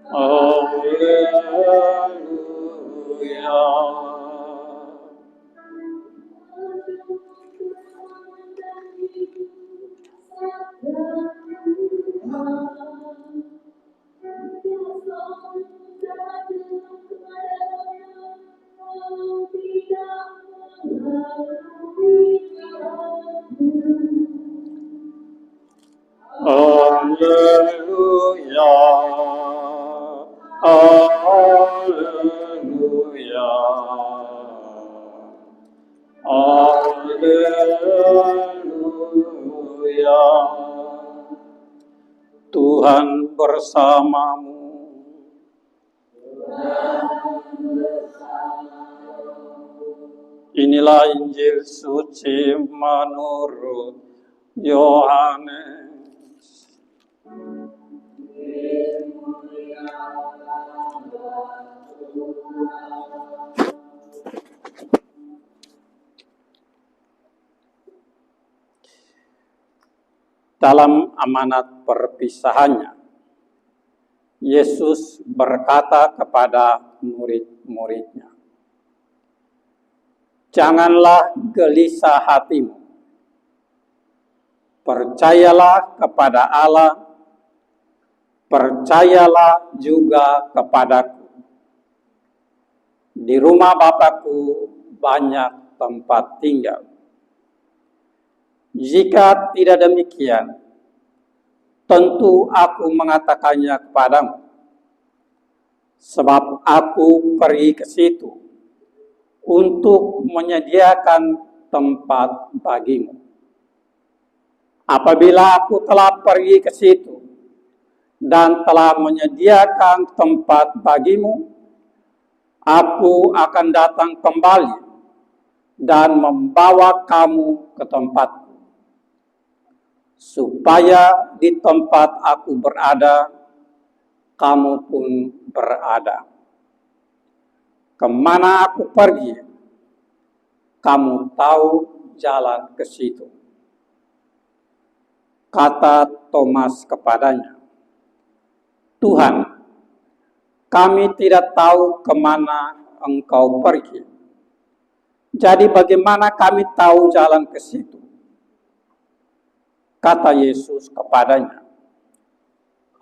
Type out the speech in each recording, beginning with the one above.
Haleluya. Haleluya. Haleluya. Haleluya. Tuhan bersamamu. Inilah Injil suci menurut Yohanes. Dalam amanat perpisahannya, Yesus berkata kepada murid-muridnya, "Janganlah gelisah hatimu. Percayalah kepada Allah, percayalah juga kepadaku. Di rumah Bapakku banyak tempat tinggal. Jika tidak demikian, tentu aku mengatakannya kepadamu, sebab aku pergi ke situ untuk menyediakan tempat bagimu. Apabila aku telah pergi ke situ dan telah menyediakan tempat bagimu, aku akan datang kembali dan membawa kamu ke tempatku, supaya di tempat aku berada, kamu pun berada. Kemana aku pergi, kamu tahu jalan ke situ." Kata Thomas kepadanya, "Tuhan, kami tidak tahu kemana Engkau pergi. Jadi bagaimana kami tahu jalan ke situ?" Kata Yesus kepadanya,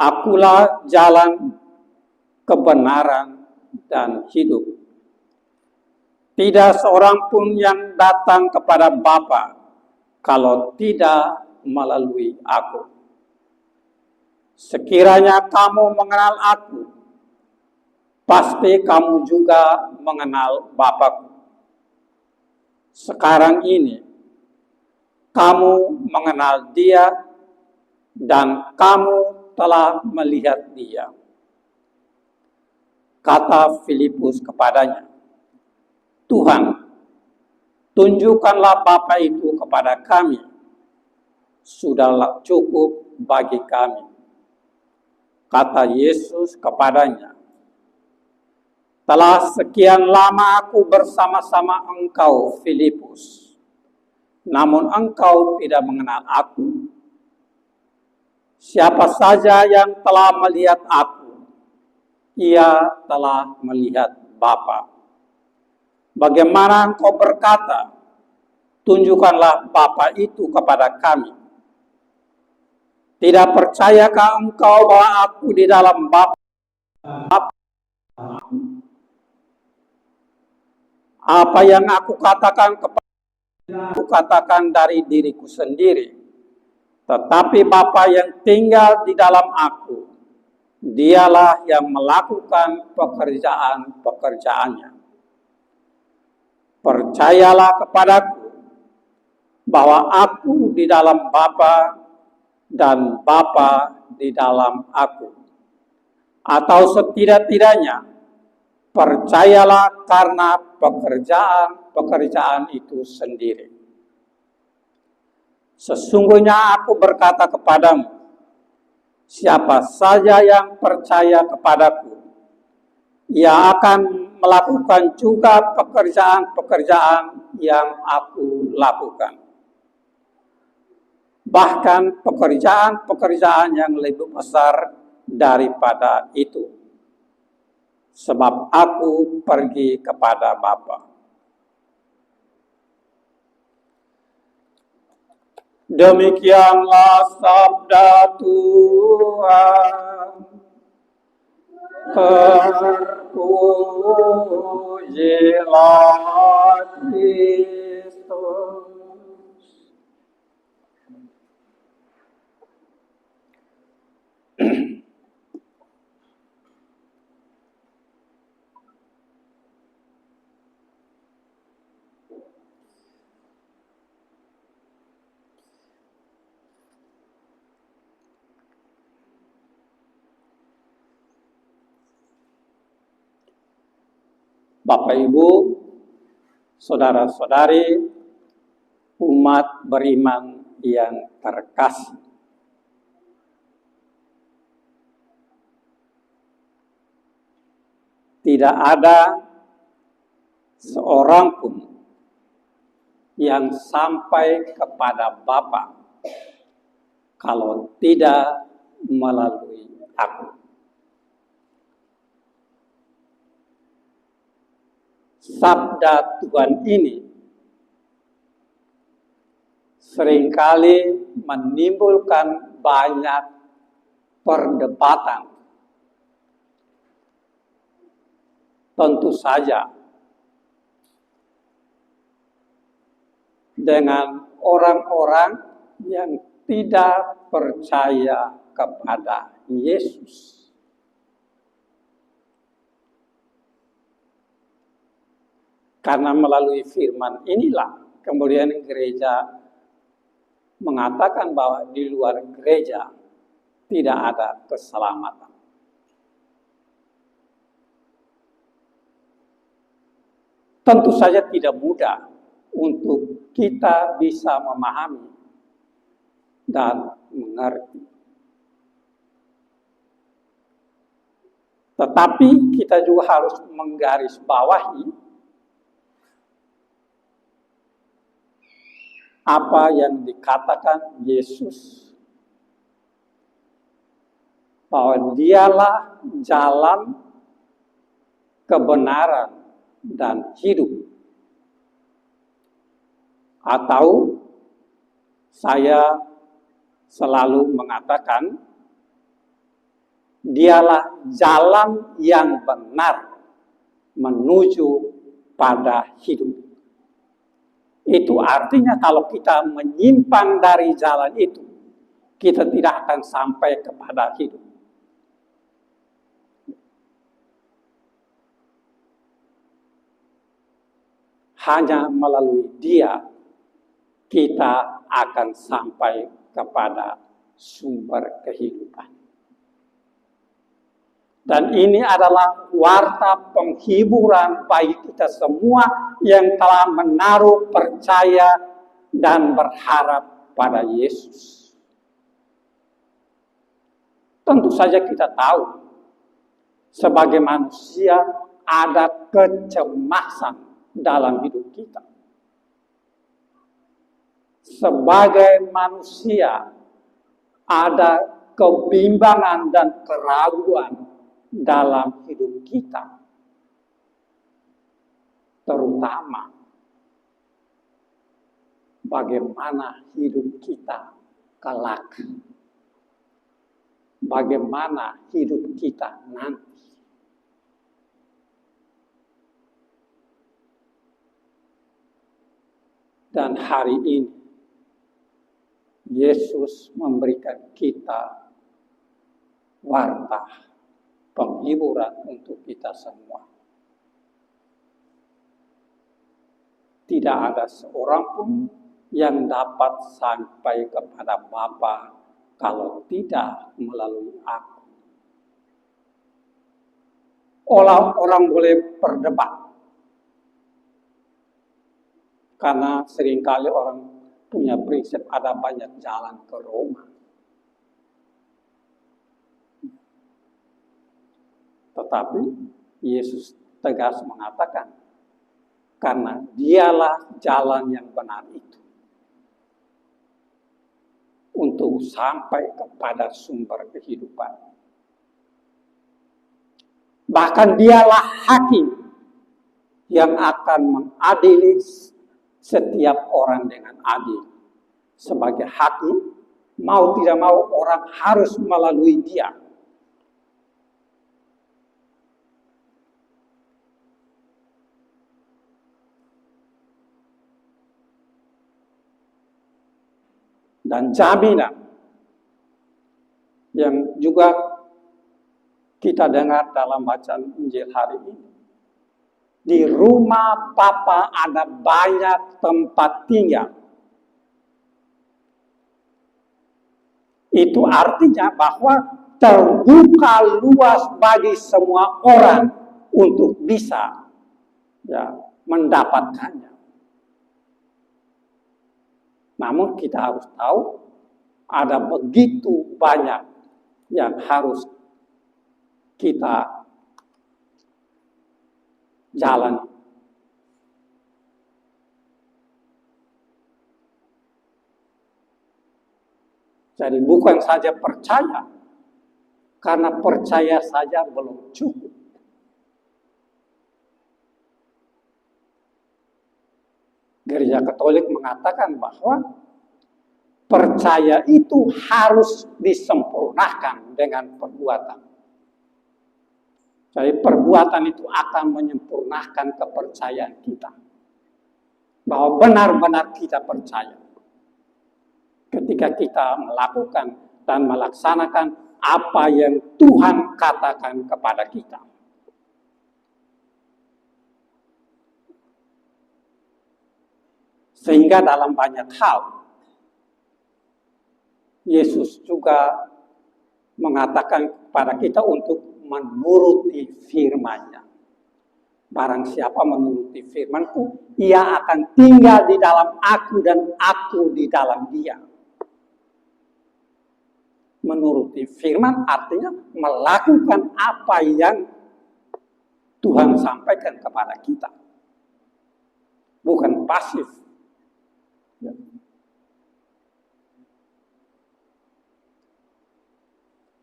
"Akulah jalan, kebenaran, dan hidup. Tidak seorang pun yang datang kepada Bapa kalau tidak melalui aku. Sekiranya kamu mengenal aku, pasti kamu juga mengenal Bapakku. Sekarang ini kamu mengenal Dia dan kamu telah melihat Dia." Kata Filipus kepadanya, "Tuhan, tunjukkanlah Bapa itu kepada kami, sudahlah cukup bagi kami." Kata Yesus kepadanya, "Telah sekian lama aku bersama-sama engkau, Filipus, namun engkau tidak mengenal aku. Siapa saja yang telah melihat aku, ia telah melihat Bapa. Bagaimana engkau berkata, 'Tunjukkanlah Bapa itu kepada kami'? Tidak percayakah engkau bahwa aku di dalam Bapa? Apa yang aku katakan aku katakan dari diriku sendiri, tetapi Bapa yang tinggal di dalam aku, Dialah yang melakukan pekerjaan-pekerjaannya. Percayalah kepadaku bahwa aku di dalam Bapa dan Bapa di dalam aku. Atau setidak-tidaknya percayalah karena pekerjaan-pekerjaan itu sendiri. Sesungguhnya aku berkata kepadamu, siapa saja yang percaya kepadaku, ia akan melakukan juga pekerjaan-pekerjaan yang aku lakukan. Bahkan pekerjaan-pekerjaan yang lebih besar daripada itu. sebab aku pergi kepada Bapa. Demikianlah sabda Tuhan. Terpujilah Kristus. Bapak Ibu, saudara-saudari, umat beriman yang terkasih. Tidak ada seorang pun yang sampai kepada Bapa kalau tidak melalui aku. Sabda Tuhan ini seringkali menimbulkan banyak perdebatan. Tentu saja dengan orang-orang yang tidak percaya kepada Yesus. Karena melalui firman inilah kemudian gereja mengatakan bahwa di luar gereja tidak ada keselamatan. Tentu saja tidak mudah untuk kita bisa memahami dan mengerti. Tetapi kita juga harus menggarisbawahi apa yang dikatakan Yesus, bahwa dialah jalan, kebenaran, dan hidup. Atau saya selalu mengatakan, dialah jalan yang benar menuju pada hidup. Itu artinya kalau kita menyimpang dari jalan itu, kita tidak akan sampai kepada hidup. Hanya melalui Dia, kita akan sampai kepada sumber kehidupan. Dan ini adalah warta penghiburan bagi kita semua yang telah menaruh percaya dan berharap pada Yesus. Tentu saja kita tahu, sebagai manusia ada kecemasan dalam hidup kita. Sebagai manusia ada kebimbangan dan keraguan dalam hidup kita, terutama bagaimana hidup kita kelak, bagaimana hidup kita nanti. Dan hari ini Yesus memberikan kita warta penghiburan untuk kita semua. Tidak ada seorang pun yang dapat sampai kepada Bapa kalau tidak melalui aku. Orang boleh berdebat, karena seringkali orang punya prinsip ada banyak jalan ke Roma. Tetapi Yesus tegas mengatakan, karena dialah jalan yang benar itu untuk sampai kepada sumber kehidupan. Bahkan dialah hakim yang akan mengadili setiap orang dengan adil. Sebagai hakim, mau tidak mau orang harus melalui dia. Dan jaminan yang juga kita dengar dalam bacaan Injil hari ini. Di rumah Bapa ada banyak tempat tinggal. Itu artinya bahwa terbuka luas bagi semua orang untuk bisa mendapatkannya. Namun kita harus tahu ada begitu banyak yang harus kita jalani. Jadi bukan saja percaya, karena percaya saja belum cukup. Gereja Katolik mengatakan bahwa percaya itu harus disempurnakan dengan perbuatan. Jadi perbuatan itu akan menyempurnakan kepercayaan kita. Bahwa benar-benar kita percaya. Ketika kita melakukan dan melaksanakan apa yang Tuhan katakan kepada kita. Sehingga dalam banyak hal, Yesus juga mengatakan kepada kita untuk menuruti firman-Nya. Barang siapa menuruti firman-Ku, ia akan tinggal di dalam Aku dan Aku di dalam dia. Menuruti firman artinya melakukan apa yang Tuhan sampaikan kepada kita. Bukan pasif.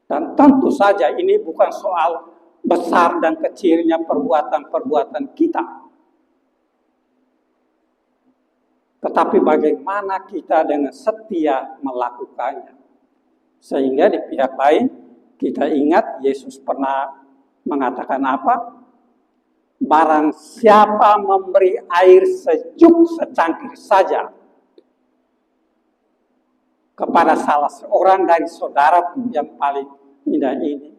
Dan tentu saja ini bukan soal besar dan kecilnya perbuatan-perbuatan kita. Tetapi bagaimana kita dengan setia melakukannya. Sehingga di pihak lain kita ingat Yesus pernah mengatakan apa? Barang siapa memberi air sejuk secangkir saja kepada salah seorang dari saudara yang paling indah ini,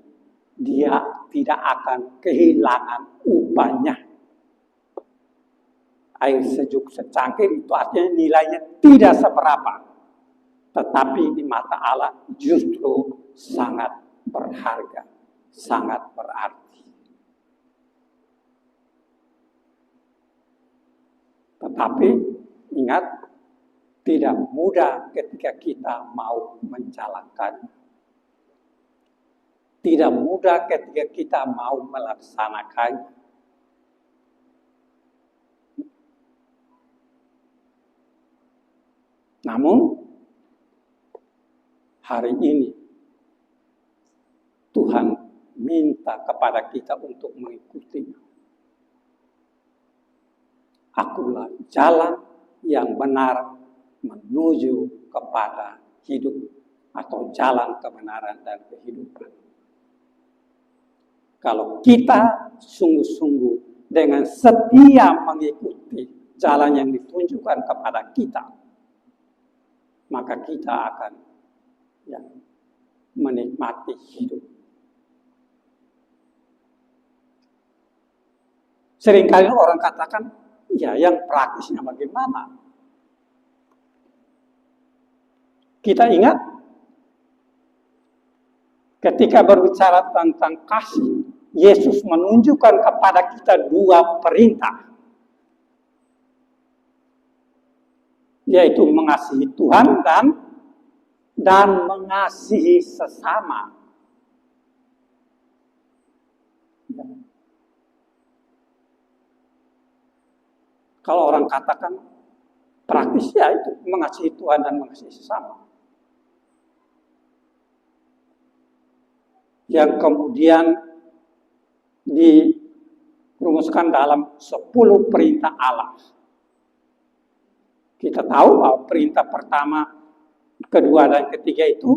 dia tidak akan kehilangan upahnya. Air sejuk secangkir itu artinya nilainya tidak seberapa, tetapi di mata Allah justru sangat berharga, sangat berarti. Tetapi ingat, tidak mudah ketika kita mau menjalankannya. Tidak mudah ketika kita mau melaksanakannya. Namun, hari ini Tuhan minta kepada kita untuk mengikutinya. Akulah jalan yang benar menuju kepada hidup atau jalan kebenaran dan kehidupan. Kalau kita sungguh-sungguh dengan setia mengikuti jalan yang ditunjukkan kepada kita, maka kita akan menikmati hidup. Seringkali orang katakan, ya yang praktisnya bagaimana? Kita ingat, ketika berbicara tentang kasih, Yesus menunjukkan kepada kita dua perintah. Yaitu mengasihi Tuhan dan mengasihi sesama. Kalau orang katakan praktis, ya itu mengasihi Tuhan dan mengasihi sesama. Yang kemudian dirumuskan dalam 10 perintah Allah. Kita tahu bahwa perintah pertama, kedua, dan ketiga itu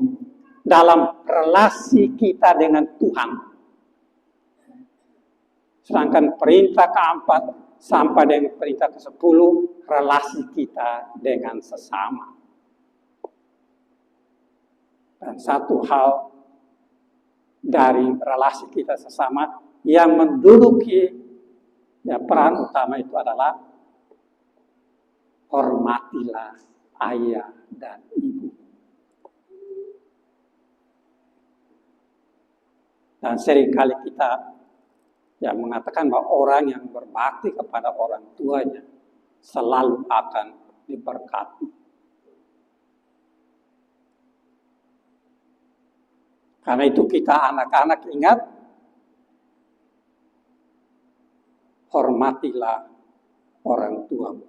dalam relasi kita dengan Tuhan. Sedangkan perintah keempat sampai dengan perintah ke-10, relasi kita dengan sesama. Dan satu hal dari relasi kita sesama yang menduduki peran utama itu adalah hormatilah ayah dan ibu. Dan seringkali kita mengatakan bahwa orang yang berbakti kepada orang tuanya selalu akan diberkati. Karena itu kita anak-anak ingat, hormatilah orang tuamu.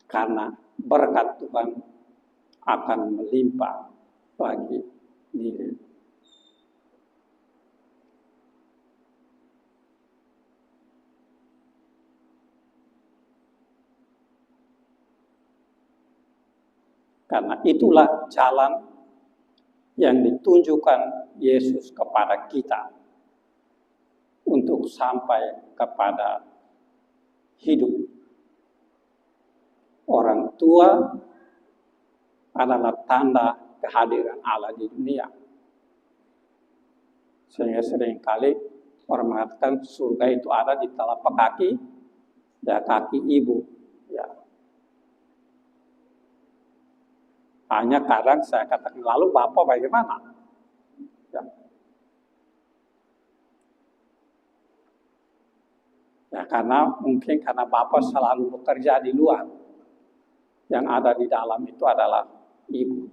Karena berkat Tuhan akan melimpah bagi diri. Karena itulah jalan yang ditunjukkan Yesus kepada kita untuk sampai kepada hidup. Orang tua adalah tanda kehadiran Allah di dunia. Sehingga seringkali orang mengatakan surga itu ada di telapak kaki, kaki ibu. Hanya kadang saya katakan, lalu Bapak bagaimana? Karena mungkin karena Bapak selalu bekerja di luar. Yang ada di dalam itu adalah ibu.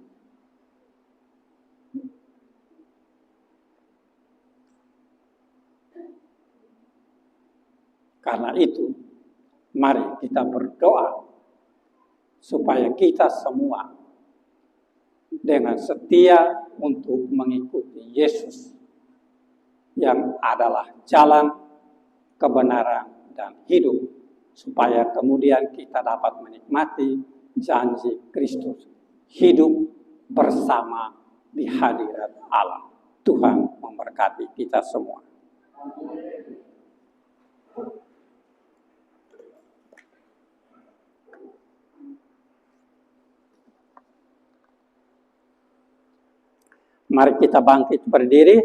Karena itu, mari kita berdoa supaya kita semua dengan setia untuk mengikuti Yesus yang adalah jalan, kebenaran, dan hidup, supaya kemudian kita dapat menikmati janji Kristus, hidup bersama di hadirat Allah. Tuhan memberkati kita semua. Mari kita bangkit berdiri.